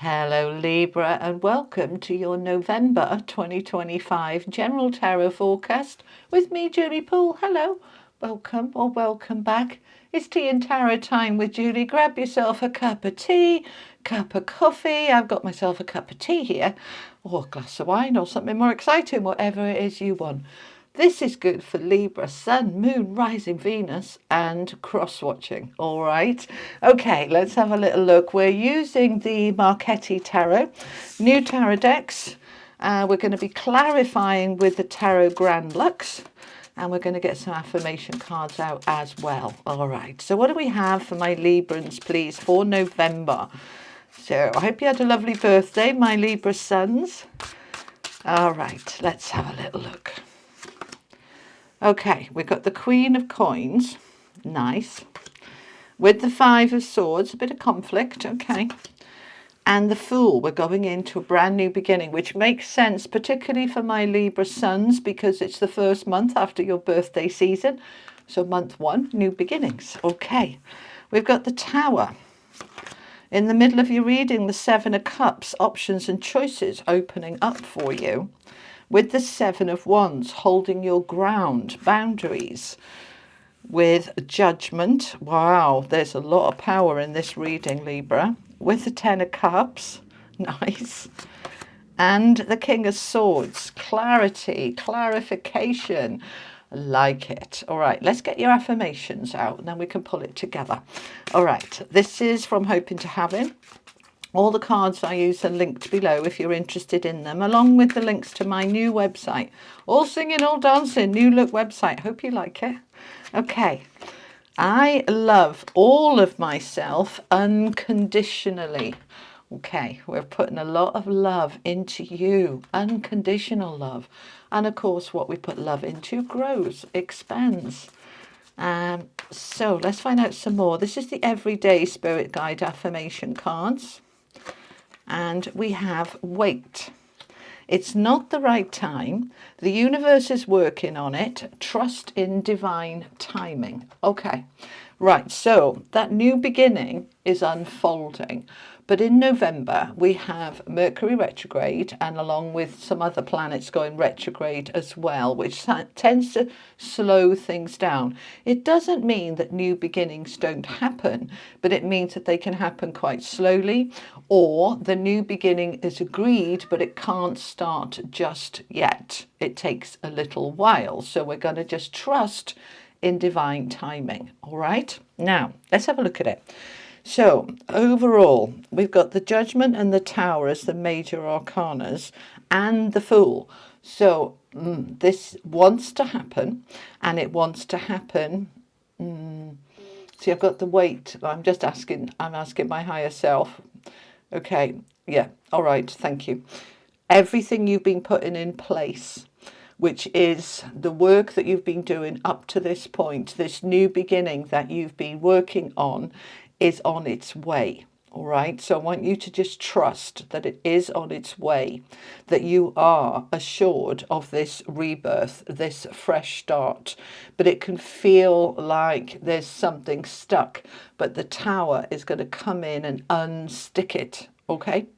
Hello Libra, and welcome to your November 2025 General Tarot Forecast with me, Julie Poole. Hello, welcome or welcome back. It's tea and tarot time with Julie. Grab yourself a cup of tea, cup of coffee. I've got myself a cup of tea here, or a glass of wine, or something more exciting, whatever it is you want. This is good for Libra, Sun, Moon, Rising Venus, and cross-watching. All right. Okay, let's have a little look. We're using the Marchetti Tarot, new tarot decks. We're going to be clarifying with the Tarot Grand Lux, and we're going to get some affirmation cards out as well. All right. So what do we have for my Librans, please, for November? So I hope you had a lovely birthday, my Libra sons. All right, let's have a little look. Okay, we've got the Queen of Coins, nice. With the Five of Swords, a bit of conflict, okay. And the Fool, we're going into a brand new beginning, which makes sense, particularly for my Libra sons, because it's the first month after your birthday season. So month one, new beginnings, okay. We've got the Tower. In the middle of your reading, the Seven of Cups, options and choices opening up for you. With the Seven of Wands, holding your ground, boundaries. With Judgment, wow, there's a lot of power in this reading, Libra. With the Ten of Cups, nice. And the King of Swords, clarity, clarification. Like it. All right, let's get your affirmations out and then we can pull it together. All right, this is from Hoping to Having. All the cards I use are linked below if you're interested in them, along with the links to my new website. All singing, all dancing, new look website. Hope you like it. Okay. I love all of myself unconditionally. Okay, we're putting a lot of love into you, unconditional love. And of course, what we put love into grows, expands. So let's find out some more. This is the Everyday Spirit Guide affirmation cards. And we have wait. It's not the right time. The universe is working on it. Trust in divine timing. Okay, right. So that new beginning is unfolding. But in November, we have Mercury retrograde, and along with some other planets going retrograde as well, which tends to slow things down. It doesn't mean that new beginnings don't happen, but it means that they can happen quite slowly, or the new beginning is agreed, but it can't start just yet. It takes a little while. So we're going to just trust in divine timing. All right. Now, let's have a look at it. So overall, we've got the Judgment and the Tower as the major arcanas and the Fool. So this wants to happen, and it wants to happen. See, I've got the wait. I'm asking my higher self. Okay, yeah, all right, thank you. Everything you've been putting in place, which is the work that you've been doing up to this point, this new beginning that you've been working on, is on its way. All right, so I want you to just trust that it is on its way, that you are assured of this rebirth, this fresh start. But it can feel like there's something stuck, but the Tower is going to come in and unstick it. Okay.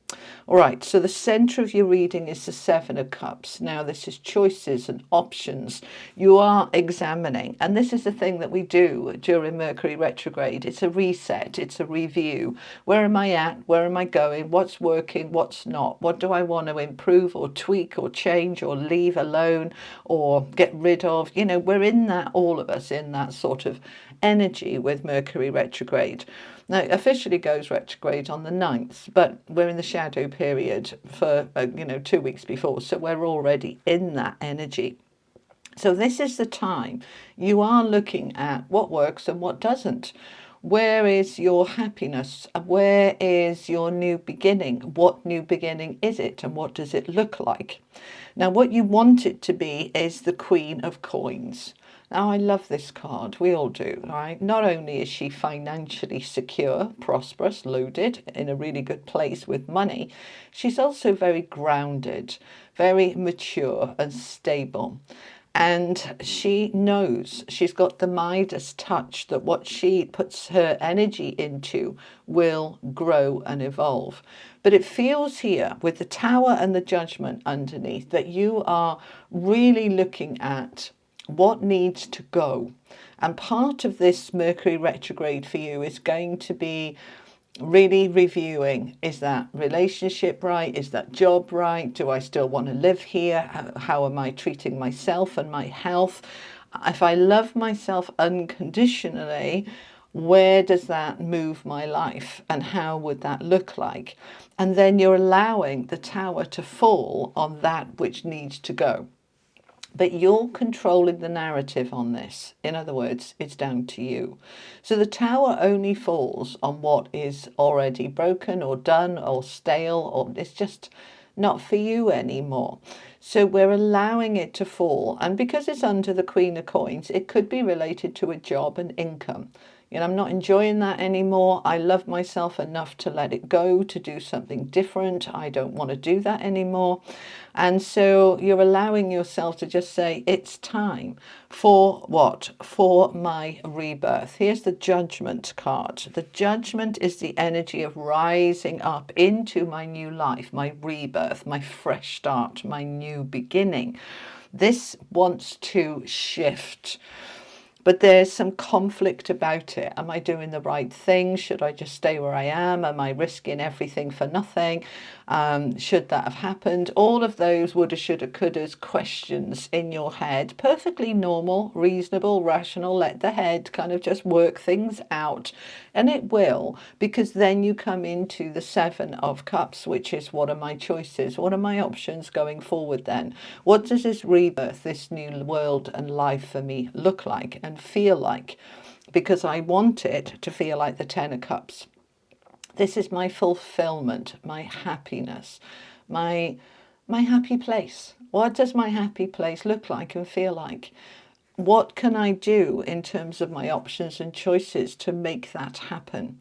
All right, so the center of your reading is the Seven of Cups. Now, this is choices and options. You are examining, and this is the thing that we do during Mercury retrograde. It's a reset, it's a review. Where am I at? Where am I going? What's working? What's not? What do I want to improve or tweak or change or leave alone or get rid of? You know, we're in that, all of us, in that sort of energy with Mercury retrograde. Now, it officially goes retrograde on the 9th, but we're in the shadow period for, 2 weeks before. So we're already in that energy. So this is the time you are looking at what works and what doesn't. Where is your happiness? Where is your new beginning? What new beginning is it? And what does it look like? Now, what you want it to be is the Queen of Coins. Now, I love this card. We all do, right? Not only is she financially secure, prosperous, loaded, in a really good place with money, she's also very grounded, very mature and stable. And she knows, she's got the Midas touch, that what she puts her energy into will grow and evolve. But it feels here with the Tower and the Judgment underneath that you are really looking at what needs to go. And part of this Mercury retrograde for you is going to be really reviewing, is that relationship right? Is that job right? Do I still want to live here? How am I treating myself and my health? If I love myself unconditionally, where does that move my life and how would that look like? And then you're allowing the Tower to fall on that which needs to go. But you're controlling the narrative on this. In other words, it's down to you. So the Tower only falls on what is already broken or done or stale, or it's just not for you anymore. So we're allowing it to fall. And because it's under the Queen of Coins, it could be related to a job and income. I'm not enjoying that anymore. I love myself enough to let it go, to do something different. I don't want to do that anymore. And so you're allowing yourself to just say, it's time for what? For my rebirth. Here's the Judgment card. The Judgment is the energy of rising up into my new life, my rebirth, my fresh start, my new beginning. This wants to shift. But there's some conflict about it. Am I doing the right thing? Should I just stay where I am? Am I risking everything for nothing? Should that have happened? All of those woulda, shoulda, couldas questions in your head. Perfectly normal, reasonable, rational. Let the head kind of just work things out. And it will, because then you come into the Seven of Cups, which is, what are my choices? What are my options going forward then? What does this rebirth, this new world and life for me look like and feel like? Because I want it to feel like the Ten of Cups. This is my fulfillment, my happiness, my happy place. What does my happy place look like and feel like? What can I do in terms of my options and choices to make that happen?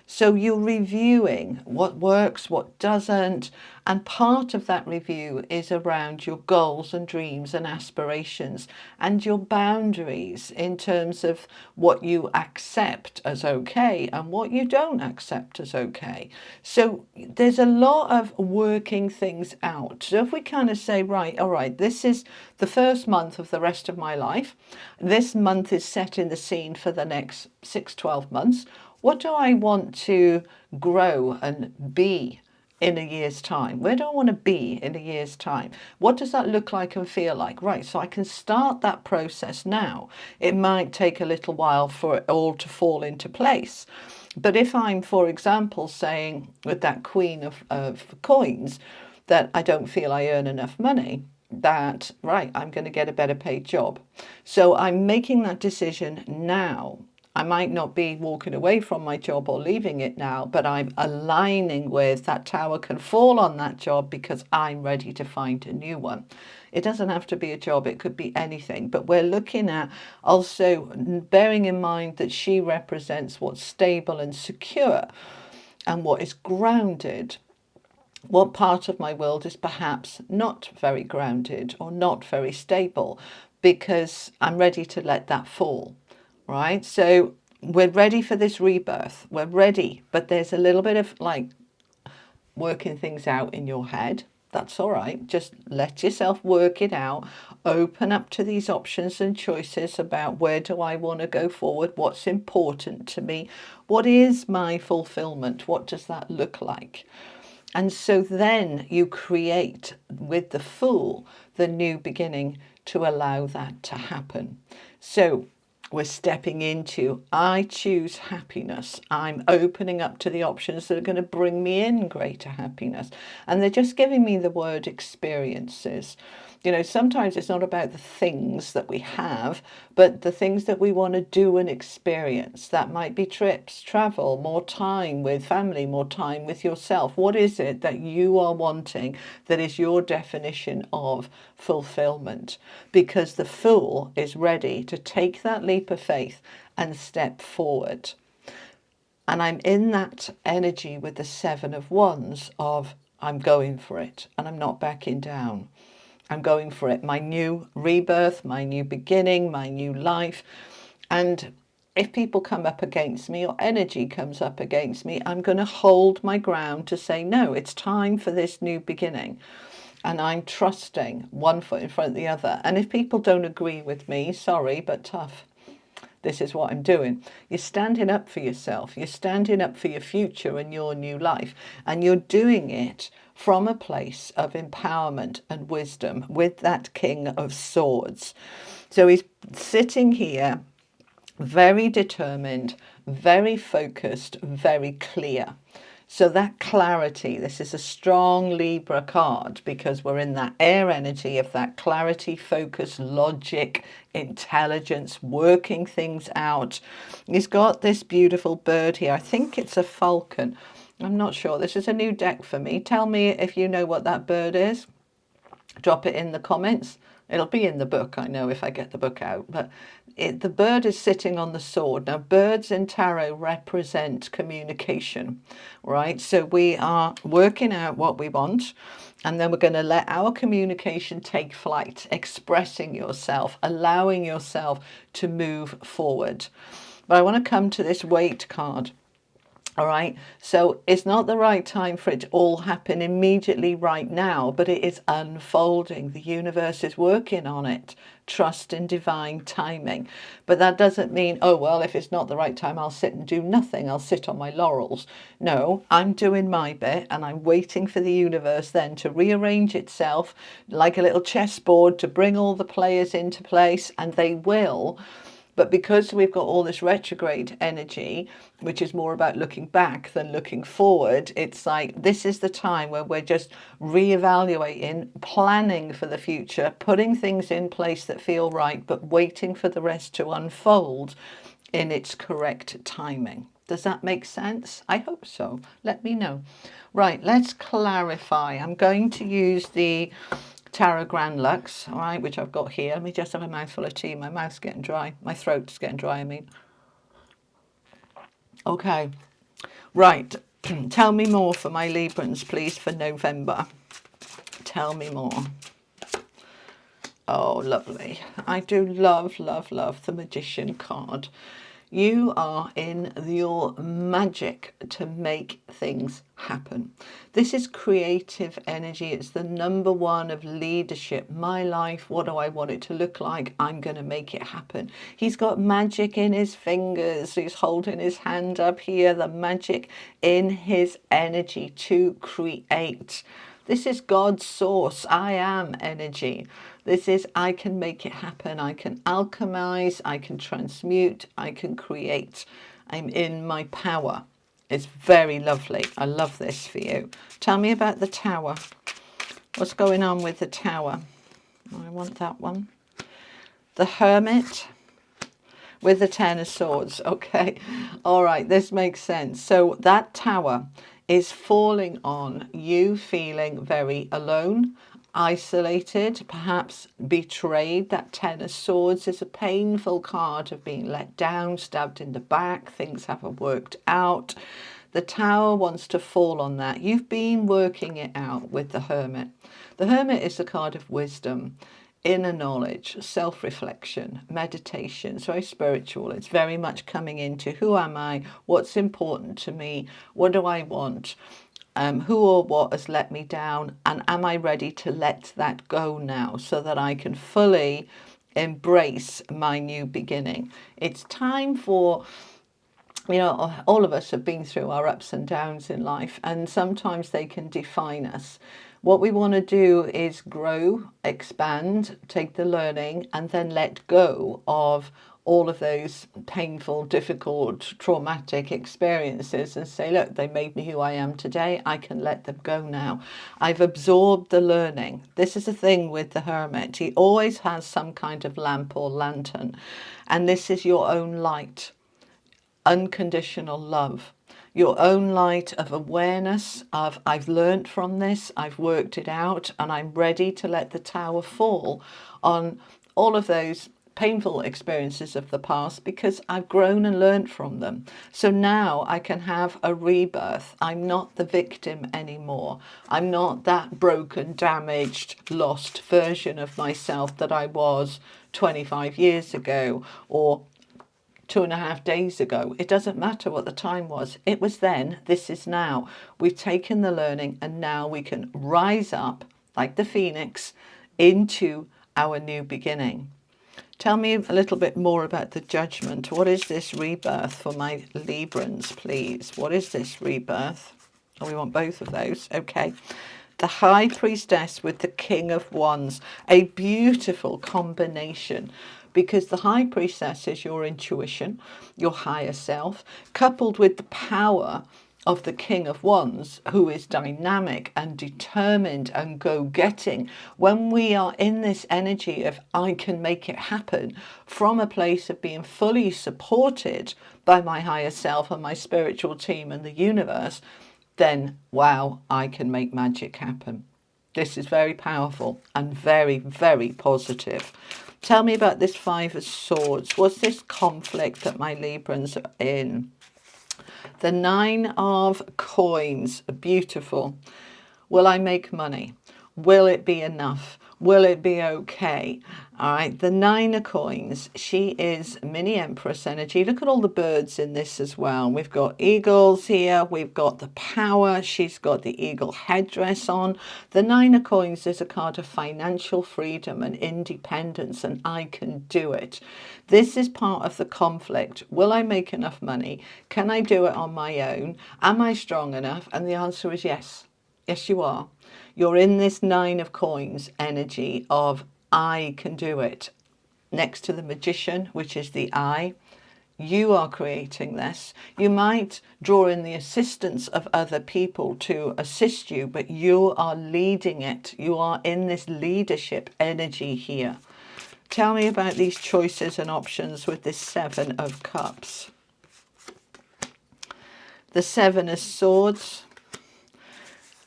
So you're reviewing what works, what doesn't, and part of that review is around your goals and dreams and aspirations and your boundaries in terms of what you accept as okay and what you don't accept as okay. So there's a lot of working things out. So if we kind of say, right, all right, this is the first month of the rest of my life. This month is setting the scene for the next 6-12 months. What do I want to grow and be in a year's time? Where do I want to be in a year's time? What does that look like and feel like? Right, so I can start that process now. It might take a little while for it all to fall into place. But if I'm, for example, saying with that Queen of Coins that I don't feel I earn enough money, that, right, I'm going to get a better paid job. So I'm making that decision now. I might not be walking away from my job or leaving it now, but I'm aligning with that Tower can fall on that job because I'm ready to find a new one. It doesn't have to be a job, it could be anything. But we're looking at also bearing in mind that she represents what's stable and secure and what is grounded. What part of my world is perhaps not very grounded or not very stable, because I'm ready to let that fall. Right? So we're ready for this rebirth. We're ready, but there's a little bit of like working things out in your head. That's all right. Just let yourself work it out. Open up to these options and choices about where do I want to go forward? What's important to me? What is my fulfillment? What does that look like? And so then you create with the Fool the new beginning to allow that to happen. So we're stepping into, I choose happiness. I'm opening up to the options that are going to bring me in greater happiness. And they're just giving me the word experiences. Sometimes it's not about the things that we have, but the things that we want to do and experience. That might be trips, travel, more time with family, more time with yourself. What is it that you are wanting that is your definition of fulfillment? Because the Fool is ready to take that leap of faith and step forward. And I'm in that energy with the Seven of Wands of I'm going for it and I'm not backing down. I'm going for it. My new rebirth, my new beginning, my new life. And if people come up against me or energy comes up against me, I'm going to hold my ground to say, no, it's time for this new beginning. And I'm trusting one foot in front of the other. And if people don't agree with me, sorry, but tough. This is what I'm doing. You're standing up for yourself. You're standing up for your future and your new life. And you're doing it from a place of empowerment and wisdom with that King of Swords. So he's sitting here very determined, very focused, very clear. So that clarity, this is a strong Libra card because we're in that air energy of that clarity, focus, logic, intelligence, working things out. He's got this beautiful bird here. I think it's a falcon. I'm not sure. This is a new deck for me. Tell me if you know what that bird is. Drop it in the comments. It'll be in the book, I know, if I get the book out. But the bird is sitting on the sword. Now, birds in tarot represent communication, right? So we are working out what we want, and then we're going to let our communication take flight, expressing yourself, allowing yourself to move forward. But I want to come to this weight card. All right, so it's not the right time for it to all happen immediately right now, but it is unfolding. The universe is working on it. Trust in divine timing. But that doesn't mean, oh, well, if it's not the right time, I'll sit and do nothing. I'll sit on my laurels. No, I'm doing my bit and I'm waiting for the universe then to rearrange itself like a little chessboard to bring all the players into place, and they will. But because we've got all this retrograde energy, which is more about looking back than looking forward, it's like this is the time where we're just reevaluating, planning for the future, putting things in place that feel right, but waiting for the rest to unfold in its correct timing. Does that make sense? I hope so. Let me know. Right, let's clarify. I'm going to use the Tarot Grand Lux, all right, which I've got here. Let me just have a mouthful of tea. My mouth's getting dry. My throat's getting dry, I mean. Okay, right. Tell me more for my Librans, please, for November. Tell me more. Oh, lovely. I do love, love, love the Magician card. You are in your magic to make things happen. This is creative energy. It's the number one of leadership. My life, what do I want it to look like? I'm going to make it happen. He's got magic in his fingers. He's holding his hand up here. The magic in his energy to create. This is God's source. I am energy. This is, I can make it happen. I can alchemize. I can transmute. I can create. I'm in my power. It's very lovely. I love this for you. Tell me about the Tower. What's going on with the Tower? I want that one. The Hermit with the Ten of Swords. Okay. All right. This makes sense. So that Tower is falling on you feeling very alone, isolated, perhaps betrayed. That Ten of Swords is a painful card of being let down, stabbed in the back, things haven't worked out. The Tower wants to fall on that. You've been working it out with the Hermit. The Hermit is a card of wisdom, inner knowledge, self-reflection, meditation. It's very spiritual. It's very much coming into who am I, what's important to me, what do I want, who or what has let me down, and am I ready to let that go now so that I can fully embrace my new beginning. It's time for, you know, all of us have been through our ups and downs in life, and sometimes they can define us. What we want to do is grow, expand, take the learning, and then let go of all of those painful, difficult, traumatic experiences and say, look, they made me who I am today. I can let them go now. I've absorbed the learning. This is the thing with the Hermit. He always has some kind of lamp or lantern, and this is your own light. Unconditional love, your own light of awareness of I've learned from this, I've worked it out, and I'm ready to let the Tower fall on all of those painful experiences of the past because I've grown and learned from them. So now I can have a rebirth. I'm not the victim anymore. I'm not that broken, damaged, lost version of myself that I was 25 years ago or 2.5 days ago. It doesn't matter what the time was. It was then, this is now. We've taken the learning and now we can rise up like the phoenix into our new beginning. Tell me a little bit more about the judgment. What is this rebirth for my Librans, please? What is this rebirth? Oh, we want both of those. Okay. The High Priestess with the King of Wands. A beautiful combination, because the High Priestess is your intuition, your higher self, coupled with the power of the King of Wands, who is dynamic and determined and go-getting. When we are in this energy of I can make it happen, from a place of being fully supported by my higher self and my spiritual team and the universe, then wow, I can make magic happen. This is very powerful and very, very positive. Tell me about this Five of Swords. What's this conflict that my Librans are in? The Nine of Coins, beautiful. Will I make money? Will it be enough? Will it be okay? All right, the Nine of Coins, she is mini Empress energy. Look at all the birds in this as well. We've got eagles here. We've got the power. She's got the eagle headdress on. The Nine of Coins is a card of financial freedom and independence, and I can do it. This is part of the conflict. Will I make enough money? Can I do it on my own? Am I strong enough? And the answer is yes. Yes, you are. You're in this Nine of Coins energy of I can do it. Next to the Magician, which is the I, you are creating this. You might draw in the assistance of other people to assist you, but you are leading it. You are in this leadership energy here. Tell me about these choices and options with this Seven of Cups. The Seven of Swords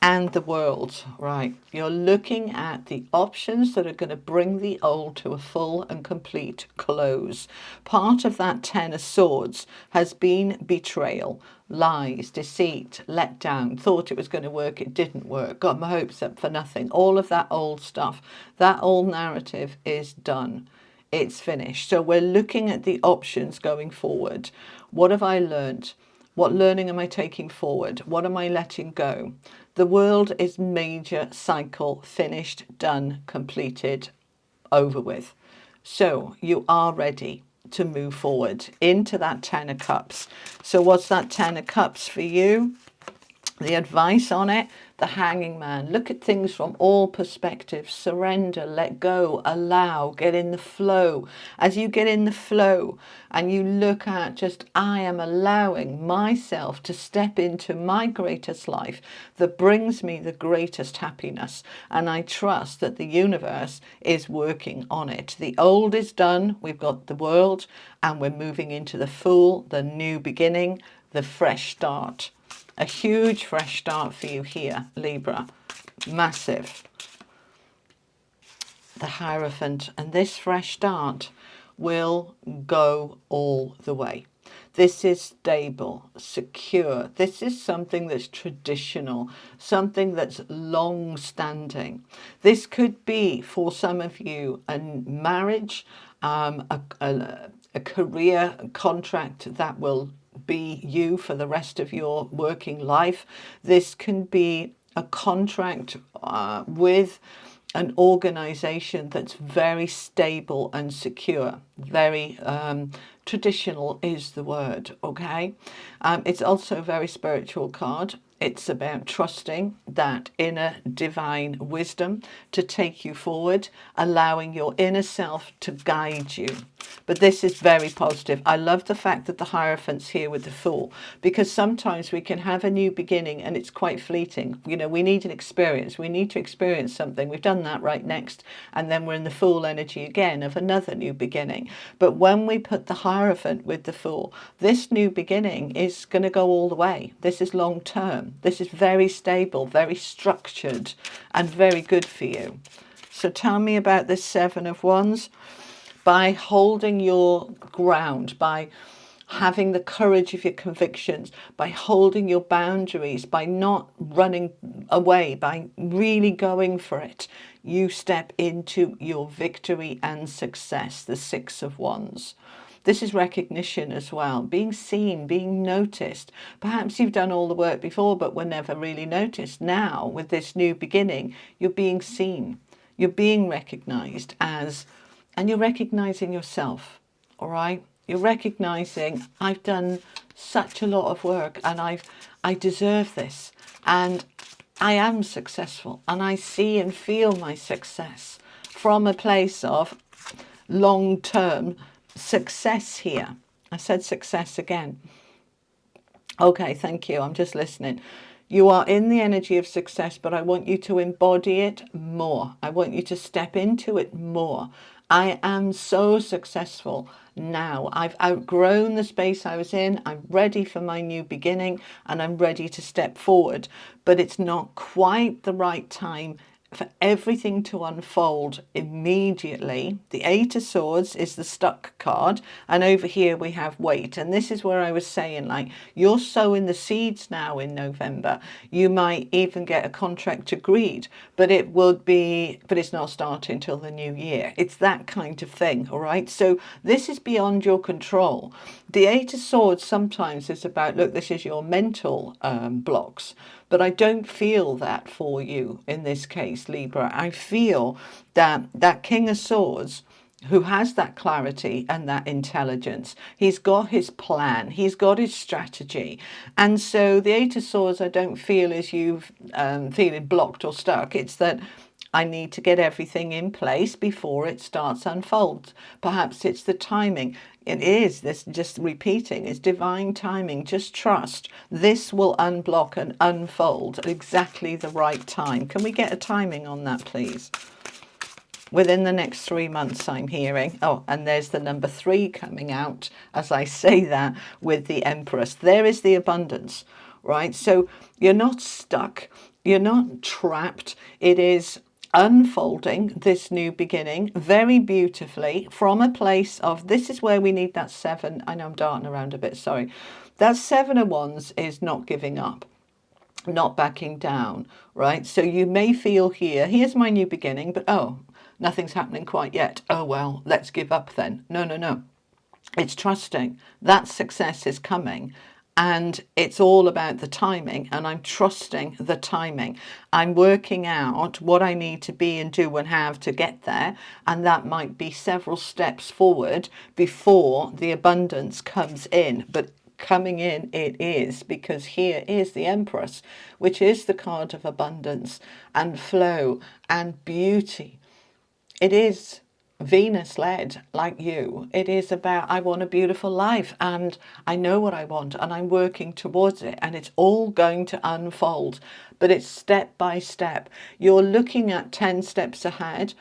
and the World, right? You're looking at the options that are going to bring the old to a full and complete close. Part of that Ten of Swords has been betrayal, lies, deceit, let down, thought it was going to work, it didn't work, got my hopes up for nothing. All of that old stuff, that old narrative is done. It's finished. So we're looking at the options going forward. What have I learned? What learning am I taking forward? What am I letting go? The World is major cycle, finished, done, completed, over with. So you are ready to move forward into that Ten of Cups. So what's that Ten of Cups for you? The advice on it, the Hanging Man. Look at things from all perspectives. Surrender, let go, allow, get in the flow. As you get in the flow and you look at just, I am allowing myself to step into my greatest life that brings me the greatest happiness. And I trust that the universe is working on it. The old is done. We've got the World and we're moving into the Fool, the new beginning, the fresh start. A huge fresh start for you here, Libra. Massive. The Hierophant. And this fresh start will go all the way. This is stable, secure. This is something that's traditional, something that's long-standing. This could be, for some of you, a marriage, a career contract that will be you for the rest of your working life. This can be a contract with an organization that's very stable and secure. Very traditional is the word, okay? It's also a very spiritual card. It's about trusting that inner divine wisdom to take you forward, allowing your inner self to guide you. But this is very positive. I love the fact that the Hierophant's here with the Fool, because sometimes we can have a new beginning and it's quite fleeting. You know, we need an experience. We need to experience something. We've done that right next. And then we're in the Fool energy again of another new beginning. But when we put the Hierophant with the Fool, this new beginning is going to go all the way. This is long term. This is very stable, very structured, and very good for you. So tell me about this Seven of Wands. by holding your ground, by having the courage of your convictions, by holding your boundaries, by not running away, by really going for it, you step into your victory and success, the Six of Wands. This is recognition as well, being seen, being noticed. Perhaps you've done all the work before, but were never really noticed. Now, with this new beginning, you're being seen, you're being recognized as, and you're recognizing yourself, all right? You're recognizing, I've done such a lot of work and I deserve this. And I am successful, and I see and feel my success from a place of long-term success here. I said success again. Okay, thank you. I'm just listening. You are in the energy of success, but I want you to embody it more. I want you to step into it more. I am so successful now. I've outgrown the space I was in. I'm ready for my new beginning, and I'm ready to step forward. But it's not quite the right time for everything to unfold immediately. The Eight of Swords is the stuck card, and over here we have wait. And this is where I was saying, like, you're sowing the seeds now in November. You might even get a contract agreed, but it's not starting until the new year. It's that kind of thing, all right? So this is beyond your control. The Eight of Swords sometimes is about, look, this is your mental blocks. But I don't feel that for you in this case, Libra. I feel that that King of Swords, who has that clarity and that intelligence, he's got his plan, he's got his strategy. And so the Eight of Swords, I don't feel as you feeling blocked or stuck. It's that I need to get everything in place before it starts to unfold. Perhaps it's the timing. It is, this just repeating, it's divine timing. Just trust. This will unblock and unfold at exactly the right time. Can we get a timing on that, please? Within the next 3 months, I'm hearing. Oh, and there's the number 3 coming out as I say that with the Empress. There is the abundance, right? So you're not stuck. You're not trapped. It is unfolding, this new beginning, very beautifully from a place of, this is where we need that 7. I know I'm darting around a bit, sorry. That 7 of Wands is not giving up, not backing down, right? So you may feel here, here's my new beginning, but oh, nothing's happening quite yet. Oh, well, let's give up then. No, no, no. It's trusting that success is coming. And it's all about the timing, and I'm trusting the timing. I'm working out what I need to be and do and have to get there. And that might be several steps forward before the abundance comes in. But coming in it is, because here is the Empress, which is the card of abundance and flow and beauty. It is Venus led, like you. It is about, I want a beautiful life and I know what I want and I'm working towards it, and it's all going to unfold, but it's step by step. You're looking at 10 steps ahead.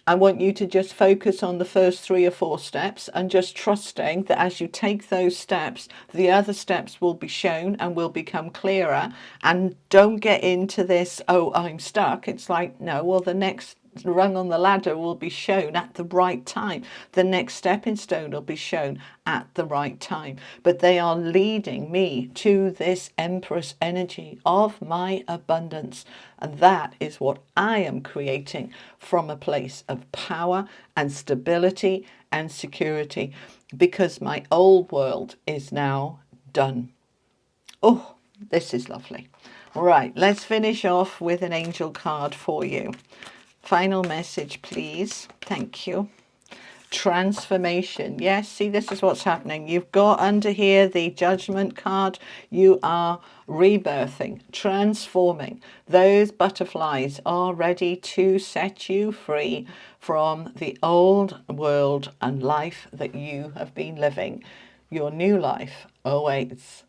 I want you to just focus on the first 3 or 4 steps and just trusting that as you take those steps, the other steps will be shown and will become clearer. And don't get into this, oh, I'm stuck. It's like, no, well, the next rung on the ladder will be shown at the right time. The next stepping stone will be shown at the right time. But they are leading me to this Empress energy of my abundance. And that is what I am creating from a place of power and stability and security, because my old world is now done. Oh, this is lovely. Right, let's finish off with an angel card for you. Final message, please. Thank you. Transformation. Yes, see, this is what's happening. You've got under here the Judgment card. You are rebirthing, transforming. Those butterflies are ready to set you free from the old world and life that you have been living. Your new life awaits.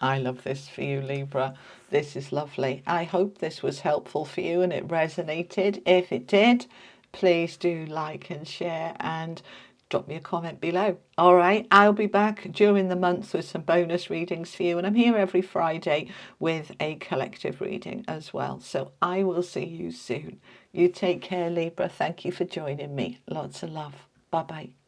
I love this for you, Libra. This is lovely. I hope this was helpful for you and it resonated. If it did, please do like and share and drop me a comment below. All right, I'll be back during the month with some bonus readings for you, and I'm here every Friday with a collective reading as well. So I will see you soon. You take care, Libra. Thank you for joining me. Lots of love. Bye-bye.